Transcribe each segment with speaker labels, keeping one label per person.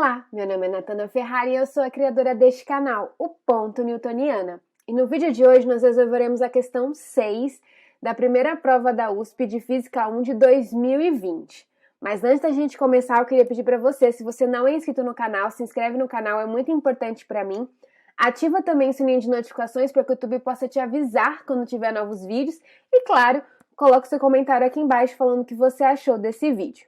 Speaker 1: Olá, meu nome é Natana Ferrari e eu sou a criadora deste canal, o Ponto Newtoniana. E no vídeo de hoje nós resolveremos a questão 6 da primeira prova da USP de Física 1 de 2020. Mas antes da gente começar, eu queria pedir para você, se você não é inscrito no canal, se inscreve no canal, é muito importante para mim. Ativa também o sininho de notificações para que o YouTube possa te avisar quando tiver novos vídeos. E claro, coloque seu comentário aqui embaixo falando o que você achou desse vídeo.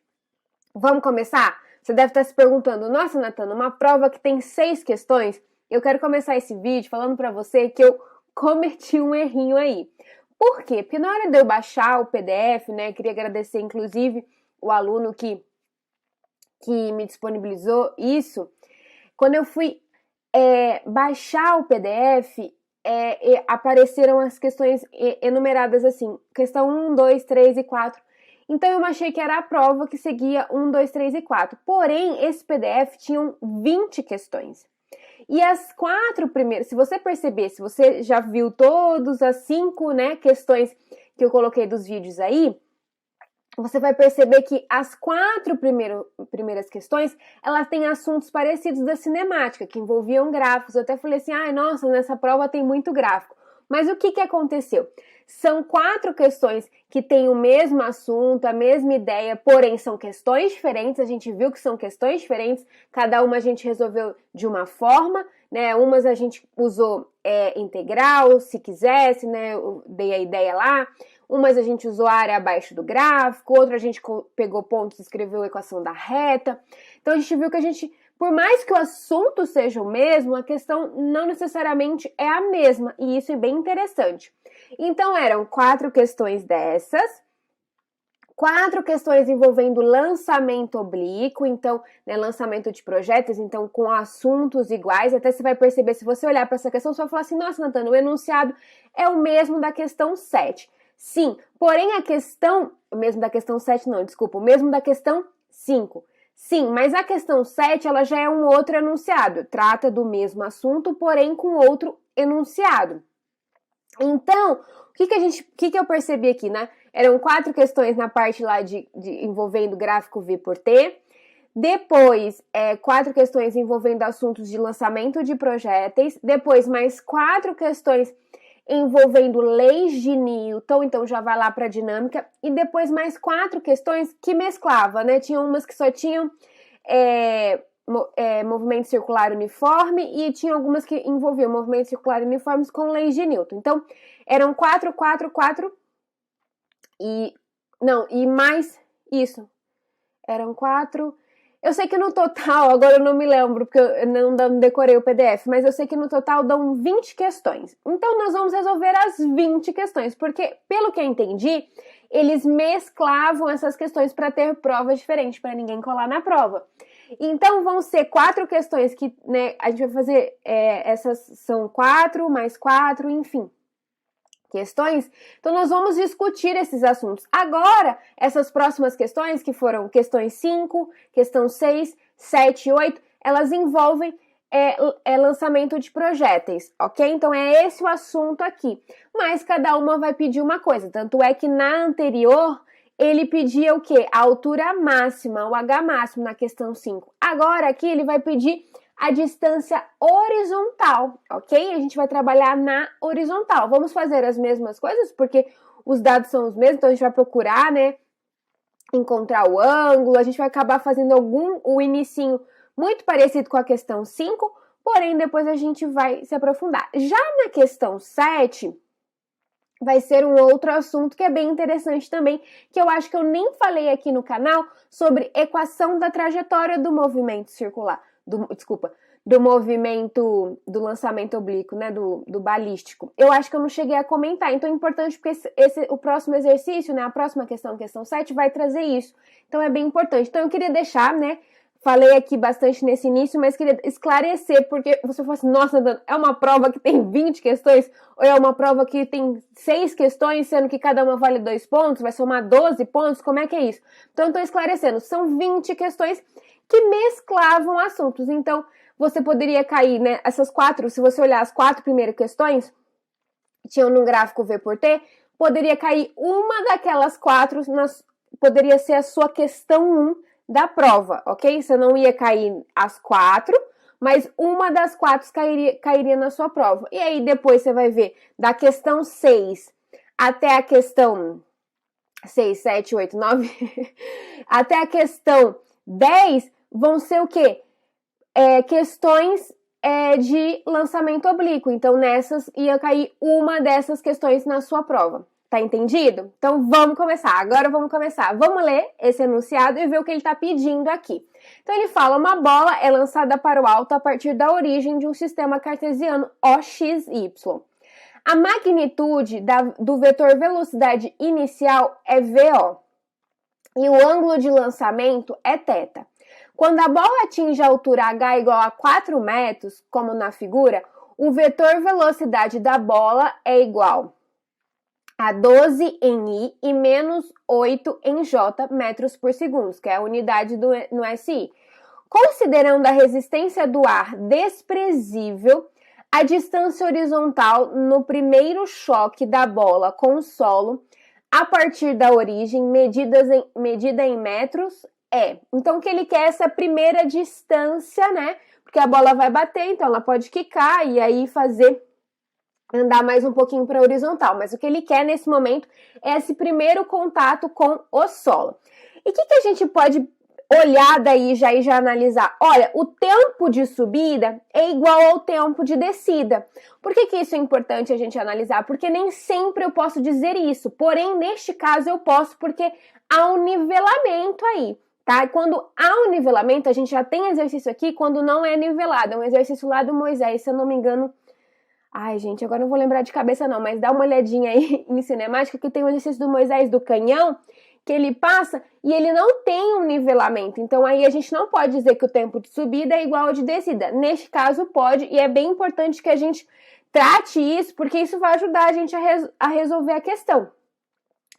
Speaker 1: Vamos começar? Você deve estar se perguntando, nossa, Natana, uma prova que tem 6 questões? Eu quero começar esse vídeo falando para você que eu cometi um errinho aí. Por quê? Porque na hora de eu baixar o PDF, né, queria agradecer inclusive o aluno que me disponibilizou isso. Quando eu fui baixar o PDF, apareceram as questões enumeradas assim, questão 1, 2, 3 e 4. Então, eu achei que era a prova que seguia 1, 2, 3 e 4. Porém, esse PDF tinha 20 questões. E as 4 primeiras, se você perceber, se você já viu todas as 5 questões que eu coloquei dos vídeos aí, você vai perceber que as 4 primeiras questões, elas têm assuntos parecidos da cinemática, que envolviam gráficos. Eu até falei assim, nossa, nessa prova tem muito gráfico. Mas o que aconteceu? São 4 questões que têm o mesmo assunto, a mesma ideia, porém são questões diferentes, a gente viu que são questões diferentes, cada uma a gente resolveu de uma forma, né? Umas a gente usou integral, se quisesse, né? Eu dei a ideia lá. Umas a gente usou a área abaixo do gráfico, outra a gente pegou pontos e escreveu a equação da reta. Então a gente viu que por mais que o assunto seja o mesmo, a questão não necessariamente é a mesma, e isso é bem interessante. Então, eram 4 questões dessas, 4 questões envolvendo lançamento oblíquo, então, lançamento de projéteis, então, com assuntos iguais. Até você vai perceber, se você olhar para essa questão, você vai falar assim, nossa, Natana, o enunciado é o mesmo da questão 7. Sim, porém a questão, o mesmo da questão 7 não, desculpa, o mesmo da questão 5. Sim, mas a questão 7, ela já é um outro enunciado, trata do mesmo assunto, porém com outro enunciado. Então, o que eu percebi aqui, né? Eram 4 questões na parte lá envolvendo gráfico V por T. Depois, 4 questões envolvendo assuntos de lançamento de projéteis. Depois, mais 4 questões envolvendo leis de Newton, então já vai lá para dinâmica. E depois, mais 4 questões que mesclava, né? Tinha umas que só tinham movimento circular uniforme e tinha algumas que envolviam movimento circular uniformes com leis de Newton. Então, eram 4 e mais isso. Eram 4. Eu sei que no total, agora eu não me lembro, porque eu não decorei o PDF, mas eu sei que no total dão 20 questões. Então, nós vamos resolver as 20 questões, porque, pelo que eu entendi, eles mesclavam essas questões para ter provas diferentes, para ninguém colar na prova. Então, vão ser 4 questões que, a gente vai fazer, essas são 4 mais 4, enfim, questões. Então, nós vamos discutir esses assuntos. Agora, essas próximas questões, que foram questões 5, questão 6, 7 e 8, elas envolvem lançamento de projéteis, ok? Então, é esse o assunto aqui. Mas cada uma vai pedir uma coisa. Tanto é que na anterior, ele pedia o quê? A altura máxima, o H máximo na questão 5. Agora, aqui, ele vai pedir a distância horizontal, ok? A gente vai trabalhar na horizontal. Vamos fazer as mesmas coisas, porque os dados são os mesmos, então a gente vai procurar, encontrar o ângulo, a gente vai acabar fazendo o inicinho muito parecido com a questão 5, porém depois a gente vai se aprofundar. Já na questão 7, vai ser um outro assunto que é bem interessante também, que eu acho que eu nem falei aqui no canal, sobre equação da trajetória do movimento circular. Do movimento do lançamento oblíquo, do balístico. Eu acho que eu não cheguei a comentar, então é importante porque o próximo exercício, a próxima questão 7, vai trazer isso. Então é bem importante. Então eu queria deixar, falei aqui bastante nesse início, mas queria esclarecer, porque você fala assim, nossa, é uma prova que tem 20 questões, ou é uma prova que tem 6 questões, sendo que cada uma vale 2 pontos, vai somar 12 pontos, como é que é isso? Então eu estou esclarecendo, são 20 questões que mesclavam assuntos. Então, você poderia cair, essas 4, se você olhar as 4 primeiras questões, tinham no gráfico V por T, poderia cair uma daquelas 4, poderia ser a sua questão 1 da prova, ok? Você não ia cair as 4, mas uma das 4 cairia na sua prova. E aí depois você vai ver da questão 6 até a questão 6, 7, 8, 9, até a questão 10 vão ser o quê? Questões de lançamento oblíquo. Então, nessas ia cair uma dessas questões na sua prova. Tá entendido? Então, vamos começar. Agora vamos começar. Vamos ler esse enunciado e ver o que ele está pedindo aqui. Então, ele fala, uma bola é lançada para o alto a partir da origem de um sistema cartesiano OXY. A magnitude do vetor velocidade inicial é VO. E o ângulo de lançamento é θ. Quando a bola atinge a altura h igual a 4 metros, como na figura, o vetor velocidade da bola é igual a 12 em I e menos 8 em J metros por segundo, que é a unidade no SI. Considerando a resistência do ar desprezível, a distância horizontal no primeiro choque da bola com o solo, a partir da origem, medida em metros, Então, o que ele quer é essa primeira distância, né? Porque a bola vai bater, então ela pode quicar e aí andar mais um pouquinho para a horizontal. Mas o que ele quer nesse momento é esse primeiro contato com o solo. E o que a gente pode olhar daí já e já analisar? Olha, o tempo de subida é igual ao tempo de descida. Por que isso é importante a gente analisar? Porque nem sempre eu posso dizer isso. Porém, neste caso eu posso porque há um nivelamento aí. Tá? Quando há um nivelamento, a gente já tem exercício aqui quando não é nivelado. É um exercício lá do Moisés, se eu não me engano. Ai, gente, agora não vou lembrar de cabeça não, mas dá uma olhadinha aí em cinemática que tem o exercício do Moisés do canhão, que ele passa e ele não tem um nivelamento. Então, aí a gente não pode dizer que o tempo de subida é igual ao de descida. Neste caso, pode, e é bem importante que a gente trate isso, porque isso vai ajudar a gente a resolver a questão.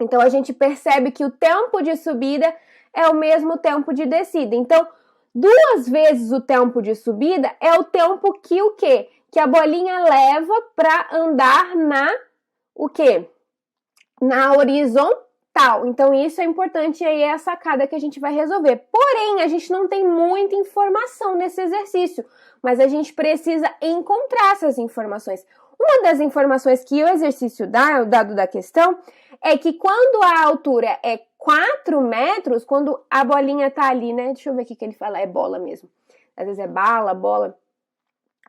Speaker 1: Então, a gente percebe que o tempo de subida é o mesmo tempo de descida. Então, 2 vezes o tempo de subida é o tempo que o quê? Que a bolinha leva para andar na horizontal. Então, isso é importante e aí é a sacada que a gente vai resolver. Porém, a gente não tem muita informação nesse exercício, mas a gente precisa encontrar essas informações. Uma das informações que o exercício dá, o dado da questão, é que quando a altura é 4 metros, quando a bolinha tá ali, né? Deixa eu ver o que ele fala, é bola mesmo. Às vezes é bala, bola.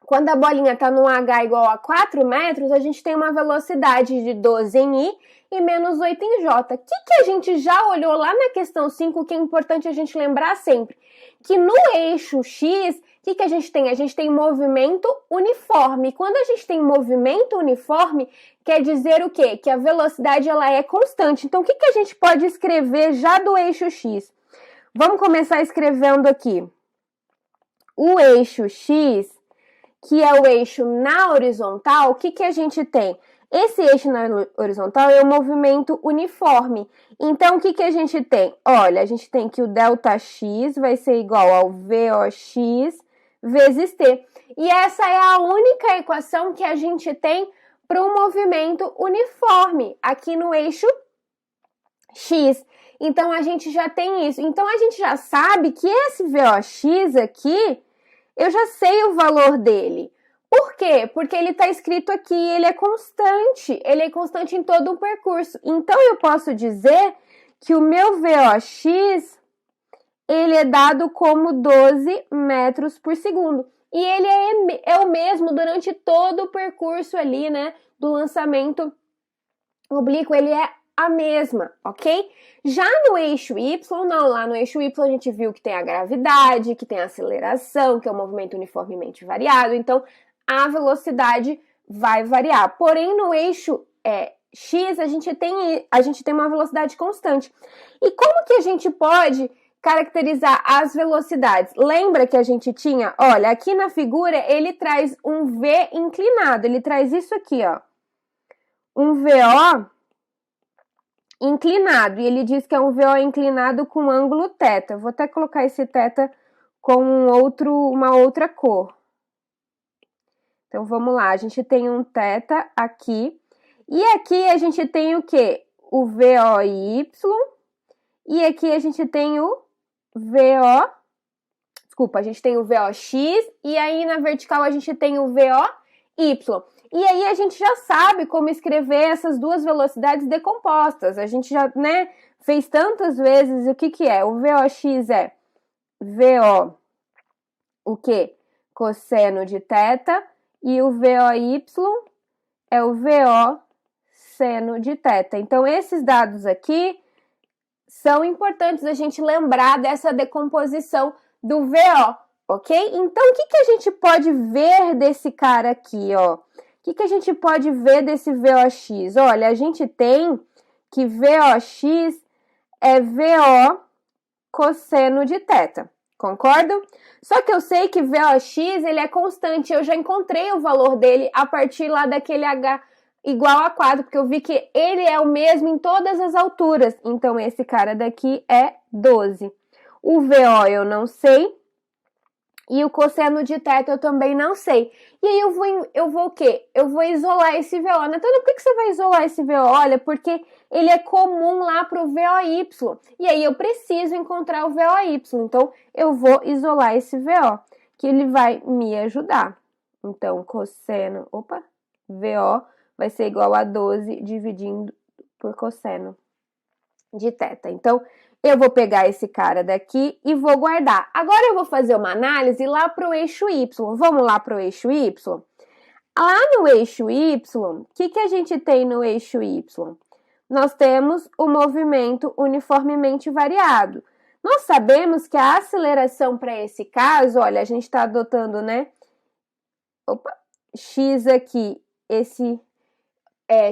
Speaker 1: Quando a bolinha tá no H igual a 4 metros, a gente tem uma velocidade de 12 em I e menos 8 em J. O que a gente já olhou lá na questão 5, que é importante a gente lembrar sempre? Que no eixo X, o que a gente tem? A gente tem movimento uniforme. Quando a gente tem movimento uniforme, quer dizer o quê? Que a velocidade ela é constante. Então, o que a gente pode escrever já do eixo X? Vamos começar escrevendo aqui. O eixo X, que é o eixo na horizontal, o que a gente tem? Esse eixo na horizontal é o movimento uniforme. Então, o que a gente tem? Olha, a gente tem que o ΔX vai ser igual ao VOX vezes T. E essa é a única equação que a gente tem para o movimento uniforme aqui no eixo X. Então, a gente já tem isso. Então, a gente já sabe que esse VOX aqui, eu já sei o valor dele. Por quê? Porque ele está escrito aqui, ele é constante em todo o percurso. Então, eu posso dizer que o meu VOX, ele é dado como 12 metros por segundo. E ele é o mesmo durante todo o percurso ali, né, do lançamento oblíquo, ele é a mesma, ok? Já no eixo Y, não, lá no eixo Y a gente viu que tem a gravidade, que tem a aceleração, que é o movimento uniformemente variado, então a velocidade vai variar. Porém, no eixo X, a gente tem uma velocidade constante. E como que a gente pode caracterizar as velocidades? Lembra que a gente tinha, olha, aqui na figura ele traz um V inclinado, ele traz isso aqui, ó, um VO inclinado, e ele diz que é um VO inclinado com ângulo θ. Vou até colocar esse θ com uma outra cor. Então, vamos lá, a gente tem um θ aqui, e aqui a gente tem o quê? O VOY, e aqui a gente tem o VO, desculpa, a gente tem o VOX, e aí na vertical a gente tem o VOY. E aí a gente já sabe como escrever essas duas velocidades decompostas. A gente já, né, fez tantas vezes. O que é? O VOX é VO, o quê? Cosseno de θ, e o VOY é o VO seno de θ. Então, esses dados aqui são importantes a gente lembrar dessa decomposição do VO, ok? Então, o que a gente pode ver desse cara aqui, ó? O que a gente pode ver desse VOX? Olha, a gente tem que VOX é VO cosseno de θ, concordo? Só que eu sei que VOX, ele é constante, eu já encontrei o valor dele a partir lá daquele H igual a 4, porque eu vi que ele é o mesmo em todas as alturas. Então, esse cara daqui é 12. O VO eu não sei. E o cosseno de θ eu também não sei. E aí eu vou o quê? Eu vou isolar esse VO. Natana, por que você vai isolar esse VO? Olha, porque ele é comum lá para o VOY. E aí eu preciso encontrar o VOY. Então, eu vou isolar esse VO, que ele vai me ajudar. Então, cosseno, VO vai ser igual a 12 dividindo por cosseno de θ. Então, eu vou pegar esse cara daqui e vou guardar. Agora eu vou fazer uma análise lá para o eixo Y. Vamos lá para o eixo Y? Lá no eixo Y, o que a gente tem no eixo Y? Nós temos o movimento uniformemente variado. Nós sabemos que a aceleração para esse caso, olha, a gente está adotando, né? X aqui, esse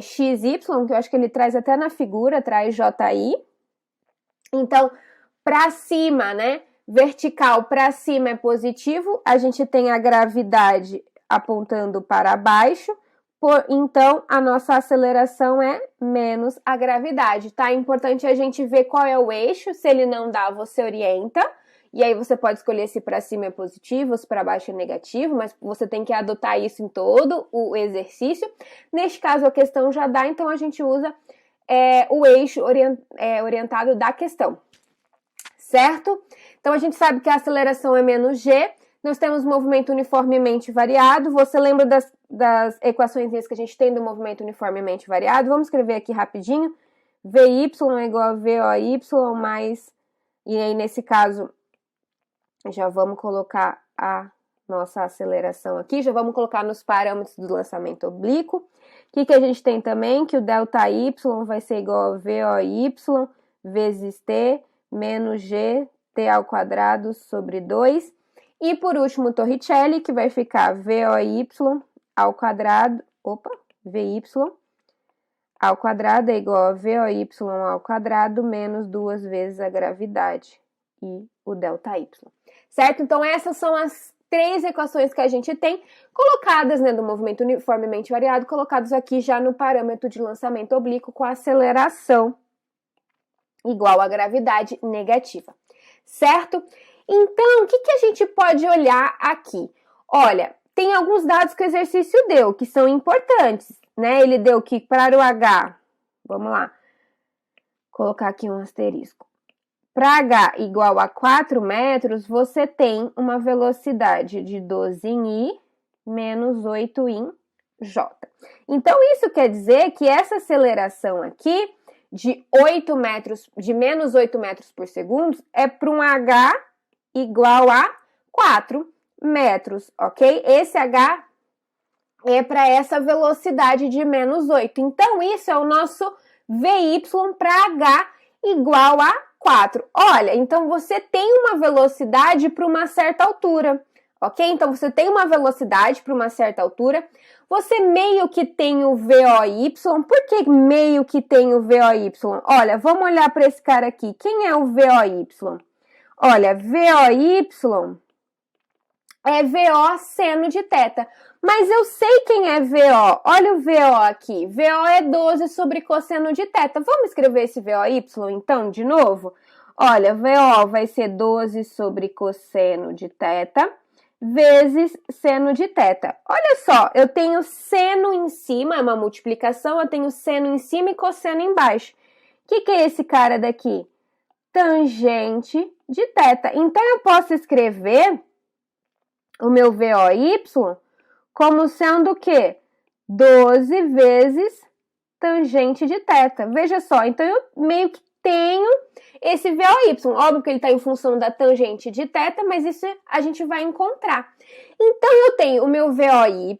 Speaker 1: XY, que eu acho que ele traz até na figura, traz JI. Então, para cima, né? Vertical para cima é positivo, a gente tem a gravidade apontando para baixo, então a nossa aceleração é menos a gravidade, tá? É importante a gente ver qual é o eixo, se ele não dá, você orienta, e aí você pode escolher se para cima é positivo, se para baixo é negativo, mas você tem que adotar isso em todo o exercício. Neste caso, a questão já dá, então a gente usa o eixo orientado da questão, certo? Então, a gente sabe que a aceleração é menos g, nós temos movimento uniformemente variado. Você lembra das equações que a gente tem do movimento uniformemente variado? Vamos escrever aqui rapidinho. Vy é igual a Voy mais... E aí, nesse caso, já vamos colocar a nossa aceleração aqui, já vamos colocar nos parâmetros do lançamento oblíquo. O que a gente tem também? Que o ΔY vai ser igual a VOY vezes T menos G, T ao quadrado sobre 2. E por último, o Torricelli, que vai ficar VOY ao quadrado, VY ao quadrado é igual a VOY ao quadrado menos 2 vezes a gravidade e o ΔY. Certo? Então, essas são as 3 equações que a gente tem colocadas, né, do movimento uniformemente variado, colocados aqui já no parâmetro de lançamento oblíquo com aceleração igual a gravidade negativa, certo? Então, o que a gente pode olhar aqui? Olha, tem alguns dados que o exercício deu, que são importantes, né? Ele deu que para o H, vamos lá, colocar aqui um asterisco. Para H igual a 4 metros, você tem uma velocidade de 12 em I menos 8 em J. Então, isso quer dizer que essa aceleração aqui de menos 8 metros por segundo é para um H igual a 4 metros, ok? Esse H é para essa velocidade de menos 8. Então, isso é o nosso VY para H igual a 4. Olha, então você tem uma velocidade para uma certa altura, ok? Então, você tem uma velocidade para uma certa altura, você meio que tem o VOY. Por que meio que tem o VOY? Olha, vamos olhar para esse cara aqui. Quem é o VOY? Olha, VOY é VO seno de θ. Mas eu sei quem é VO. Olha o VO aqui. VO é 12 sobre cosseno de θ. Vamos escrever esse VOY, então, de novo? Olha, VO vai ser 12 sobre cosseno de θ vezes seno de θ. Olha só, eu tenho seno em cima, é uma multiplicação, eu tenho seno em cima e cosseno embaixo. O que é esse cara daqui? tangente de θ. Então, eu posso escrever o meu VOY como sendo o quê? 12 vezes tangente de θ. Veja só, então eu meio que tenho esse VOY. Óbvio que ele está em função da tangente de θ, mas isso a gente vai encontrar. Então, eu tenho o meu VOY,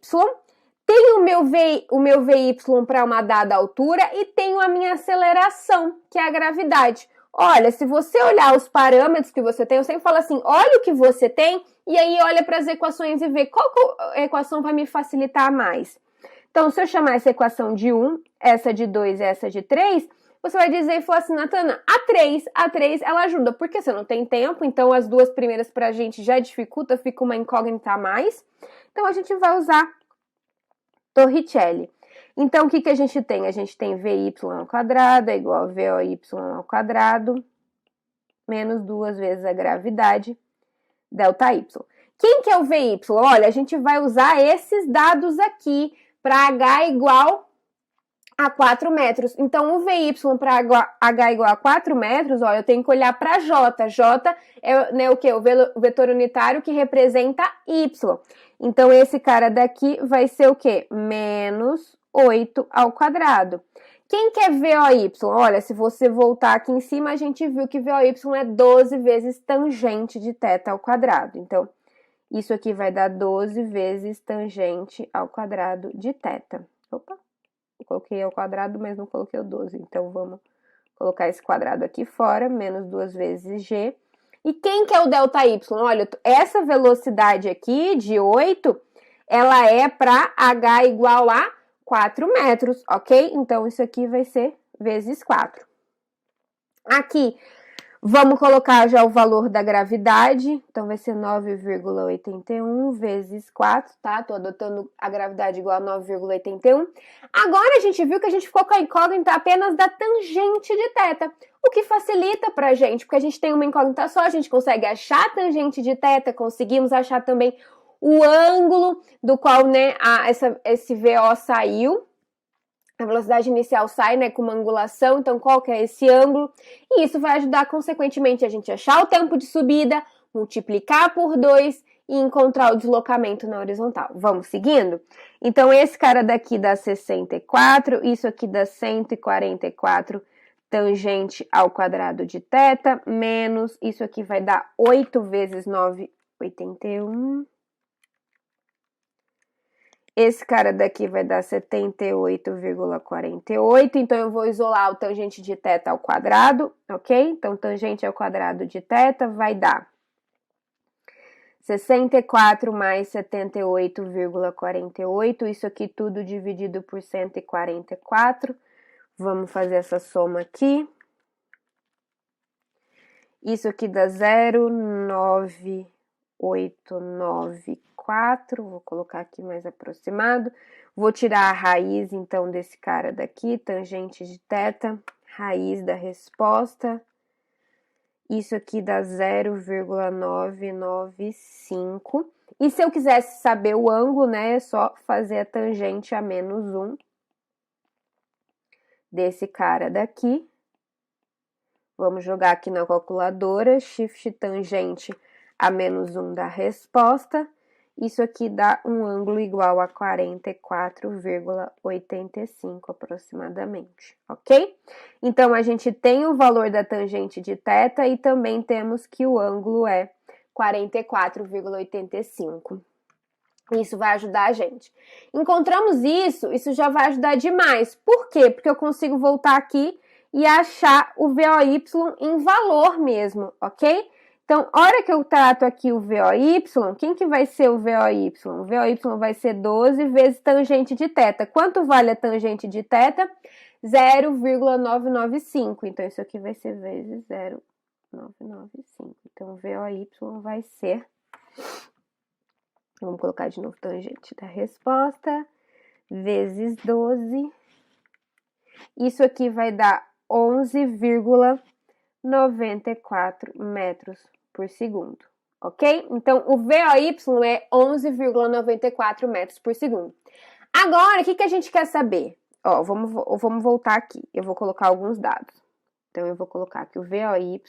Speaker 1: tenho o meu VY para uma dada altura e tenho a minha aceleração, que é a gravidade. Olha, se você olhar os parâmetros que você tem, eu sempre falo assim, olha o que você tem e aí olha para as equações e vê qual equação vai me facilitar mais. Então, se eu chamar essa equação de 1, essa de 2 e essa de 3, você vai dizer e falar assim, Natana, a 3 ela ajuda, porque você não tem tempo, então as duas primeiras para a gente já dificulta, fica uma incógnita a mais. Então, a gente vai usar Torricelli. Então, o que a gente tem? A gente tem VY ao quadrado é igual a VOY ao quadrado, menos 2 vezes a gravidade, ΔY. Quem que é o VY? Olha, a gente vai usar esses dados aqui para H igual a 4 metros. Então, o VY para H igual a 4 metros, ó, eu tenho que olhar para J. J é, né, o quê? O vetor unitário que representa Y. Então, esse cara daqui vai ser o quê? Menos 8 ao quadrado. Quem que é VOY? Olha, se você voltar aqui em cima, a gente viu que VOY é 12 vezes tangente de θ ao quadrado. Então, isso aqui vai dar 12 vezes tangente ao quadrado de θ. Opa, eu coloquei ao quadrado, mas não coloquei o 12. Então, vamos colocar esse quadrado aqui fora, menos 2 vezes g. E quem que é o ΔY? Olha, essa velocidade aqui de 8, ela é para H igual a 4 metros, ok? Então, isso aqui vai ser vezes 4. Aqui, vamos colocar já o valor da gravidade. Então, vai ser 9,81 vezes 4, tá? Tô adotando a gravidade igual a 9,81. Agora, a gente viu que a gente ficou com a incógnita apenas da tangente de θ, o que facilita pra gente, porque a gente tem uma incógnita só, a gente consegue achar a tangente de θ, conseguimos achar também o ângulo do qual, né, esse VO saiu. A velocidade inicial sai, né, com uma angulação, então qual que é esse ângulo? E isso vai ajudar, consequentemente, a gente achar o tempo de subida, multiplicar por 2 e encontrar o deslocamento na horizontal. Vamos seguindo? Então, esse cara daqui dá 64, isso aqui dá 144 tangente ao quadrado de θ, menos, isso aqui vai dar 8 vezes 9,81. Esse cara daqui vai dar 78,48, então eu vou isolar o tangente de θ ao quadrado, ok? Então, tangente ao quadrado de θ vai dar 64 mais 78,48, isso aqui tudo dividido por 144. Vamos fazer essa soma aqui. Isso aqui dá 0,9894, vou colocar aqui mais aproximado. Vou tirar a raiz, então, desse cara daqui, tangente de θ, raiz da resposta. Isso aqui dá 0,995. E se eu quisesse saber o ângulo, né, é só fazer a tangente a menos 1 desse cara daqui. Vamos jogar aqui na calculadora, shift tangente a menos 1 da resposta. Isso aqui dá um ângulo igual a 44,85 aproximadamente, ok? Então, a gente tem o valor da tangente de θ e também temos que o ângulo é 44,85. Isso vai ajudar a gente. Encontramos isso já vai ajudar demais. Por quê? Porque eu consigo voltar aqui e achar o VOY em valor mesmo, ok? Então, a hora que eu trato aqui o VOY, quem que vai ser o VOY? O VOY vai ser 12 vezes tangente de θ. Quanto vale a tangente de θ? 0,995. Então, isso aqui vai ser vezes 0,995. Então, o VOY vai ser... Vamos colocar de novo tangente da resposta, vezes 12. Isso aqui vai dar 11,94 metros por segundo, ok? Então, o VOY é 11,94 metros por segundo. Agora, o que a gente quer saber? Ó, vamos voltar aqui. Eu vou colocar alguns dados. Então, eu vou colocar que o VOY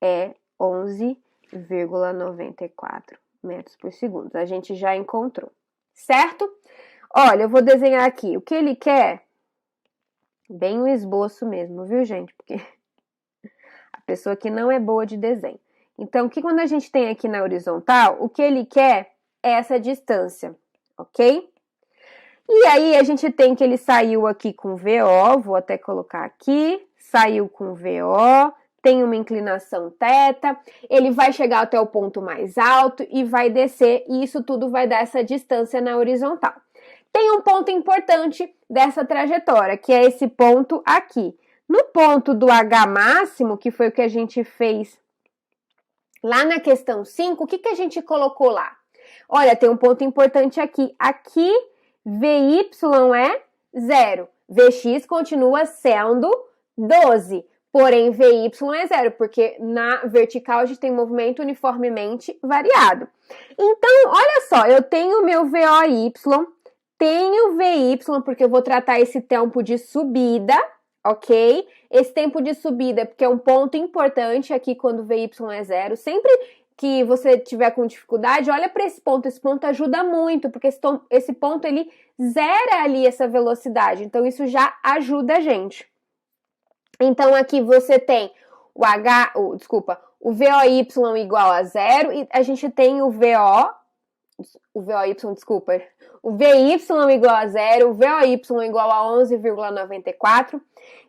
Speaker 1: é 11,94 metros por segundo. A gente já encontrou, certo? Olha, eu vou desenhar aqui o que ele quer, bem o esboço mesmo, viu, gente? Porque a pessoa aqui não é boa de desenho. Então, quando a gente tem aqui na horizontal, o que ele quer é essa distância, ok? E aí, a gente tem que ele saiu aqui com VO, vou até colocar aqui, saiu com VO, tem uma inclinação θ, ele vai chegar até o ponto mais alto e vai descer, e isso tudo vai dar essa distância na horizontal. Tem um ponto importante dessa trajetória, que é esse ponto aqui. No ponto do H máximo, que foi o que a gente fez lá na questão 5, o que a gente colocou lá? Olha, tem um ponto importante aqui. Aqui, VY é 0. VX continua sendo 12. Porém, VY é 0, porque na vertical a gente tem movimento uniformemente variado. Então, olha só, eu tenho meu VOY, tenho VY, porque eu vou tratar esse tempo de subida, ok? Esse tempo de subida, porque é um ponto importante aqui quando VY é 0. Sempre que você tiver com dificuldade, olha para esse ponto ajuda muito, porque esse ponto ele zera ali essa velocidade, então isso já ajuda a gente. Então, aqui você tem o VOY igual a 0 e a gente tem o VY igual a 0, o VOY igual a 11,94.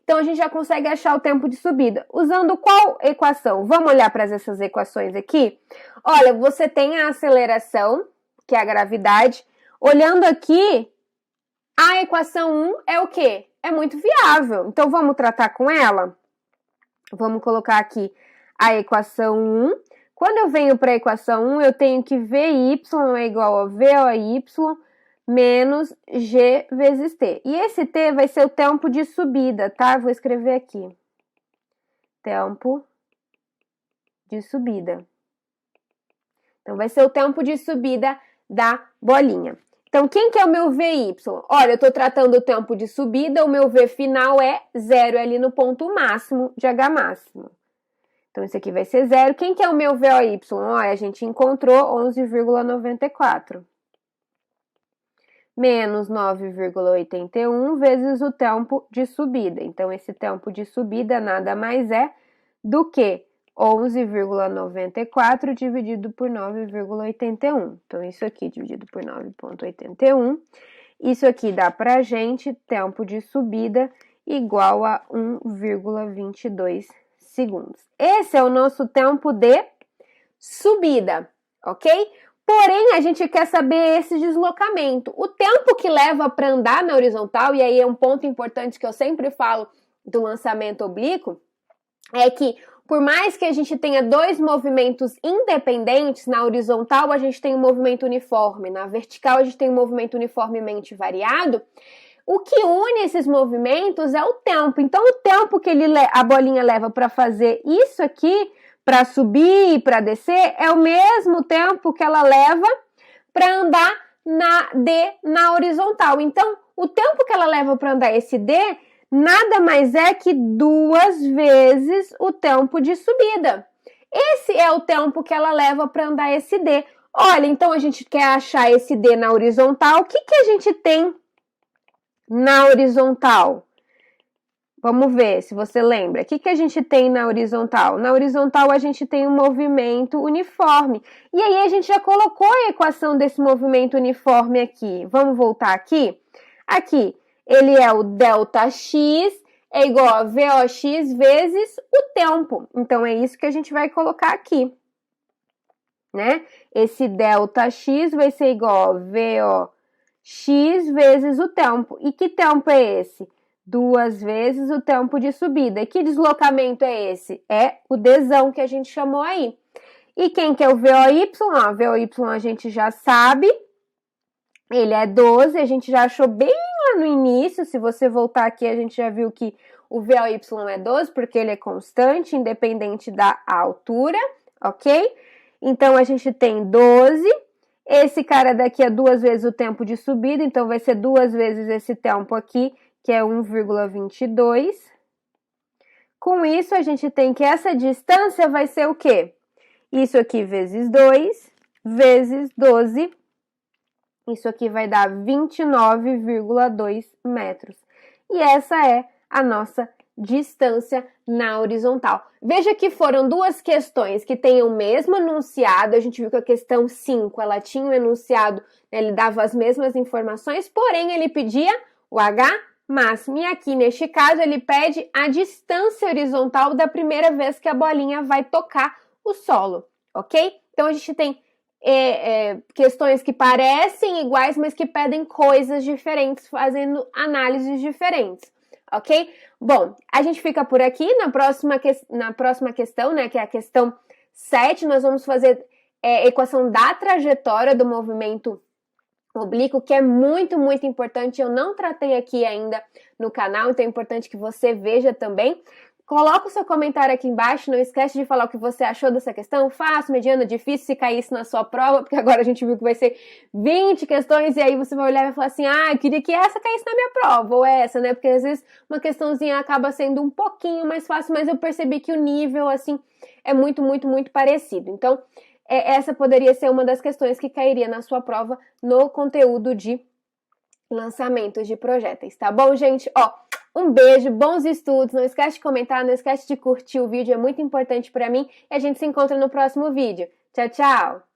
Speaker 1: Então, a gente já consegue achar o tempo de subida. Usando qual equação? Vamos olhar para essas equações aqui? Olha, você tem a aceleração, que é a gravidade. Olhando aqui, a equação 1 é o quê? É muito viável. Então, vamos tratar com ela? Vamos colocar aqui a equação 1. Quando eu venho para a equação 1, eu tenho que VY é igual a VOY menos G vezes T. E esse T vai ser o tempo de subida, tá? Vou escrever aqui. Tempo de subida. Então, vai ser o tempo de subida da bolinha. Então, quem que é o meu VY? Olha, eu estou tratando o tempo de subida, o meu V final é 0, ali no ponto máximo de H máximo. Então, isso aqui vai ser 0. Quem que é o meu VOY? Olha, a gente encontrou 11,94. Menos 9,81 vezes o tempo de subida. Então, esse tempo de subida nada mais é do que 11,94 dividido por 9,81. Então, isso aqui dividido por 9,81. Isso aqui dá pra gente tempo de subida igual a 1,22 segundos. Esse é o nosso tempo de subida, ok? Porém, a gente quer saber esse deslocamento. O tempo que leva para andar na horizontal, e aí é um ponto importante que eu sempre falo do lançamento oblíquo, é que por mais que a gente tenha dois movimentos independentes, na horizontal a gente tem um movimento uniforme, na vertical a gente tem um movimento uniformemente variado, o que une esses movimentos é o tempo. Então, o tempo que a bolinha leva para fazer isso aqui, para subir e para descer, é o mesmo tempo que ela leva para andar na horizontal. Então, o tempo que ela leva para andar esse D nada mais é que 2 vezes o tempo de subida. Esse é o tempo que ela leva para andar esse D. Olha, então a gente quer achar esse D na horizontal. O que a gente tem na horizontal? Vamos ver se você lembra. O que a gente tem na horizontal? Na horizontal a gente tem um movimento uniforme. E aí a gente já colocou a equação desse movimento uniforme aqui. Vamos voltar aqui? Aqui, ele é o ΔX é igual a VOX vezes o tempo. Então, é isso que a gente vai colocar aqui, né? Esse ΔX vai ser igual a VOX vezes o tempo. E que tempo é esse? 2 vezes o tempo de subida. E que deslocamento é esse? É o Dzão que a gente chamou aí. E quem que é o VOY? O VOY a gente já sabe. Ele é 12, a gente já achou bem lá no início. Se você voltar aqui, a gente já viu que o VOY é 12, porque ele é constante, independente da altura, ok? Então, a gente tem 12. Esse cara daqui é 2 vezes o tempo de subida, então vai ser 2 vezes esse tempo aqui, que é 1,22. Com isso, a gente tem que essa distância vai ser o quê? Isso aqui vezes 2, vezes 12. Isso aqui vai dar 29,2 metros. E essa é a nossa distância na horizontal. Veja que foram duas questões que têm o mesmo enunciado. A gente viu que a questão 5, ela tinha um enunciado, né, ele dava as mesmas informações, porém ele pedia o H máximo. E aqui, neste caso, ele pede a distância horizontal da primeira vez que a bolinha vai tocar o solo, ok? Então, a gente tem questões que parecem iguais, mas que pedem coisas diferentes, fazendo análises diferentes, ok? Bom, a gente fica por aqui. Na próxima questão, né, que é a questão 7, nós vamos fazer equação da trajetória do movimento oblíquo, que é muito, muito importante. Eu não tratei aqui ainda no canal, então é importante que você veja também. Coloca o seu comentário aqui embaixo, não esquece de falar o que você achou dessa questão, fácil, mediana, difícil, se caísse na sua prova, porque agora a gente viu que vai ser 20 questões, e aí você vai olhar e vai falar assim, eu queria que essa caísse na minha prova, ou essa, né, porque às vezes uma questãozinha acaba sendo um pouquinho mais fácil, mas eu percebi que o nível, assim, é muito, muito, muito parecido. Então, essa poderia ser uma das questões que cairia na sua prova no conteúdo de lançamentos de projéteis, tá bom, gente? Um beijo, bons estudos, não esquece de comentar, não esquece de curtir o vídeo, é muito importante para mim, e a gente se encontra no próximo vídeo. Tchau, tchau!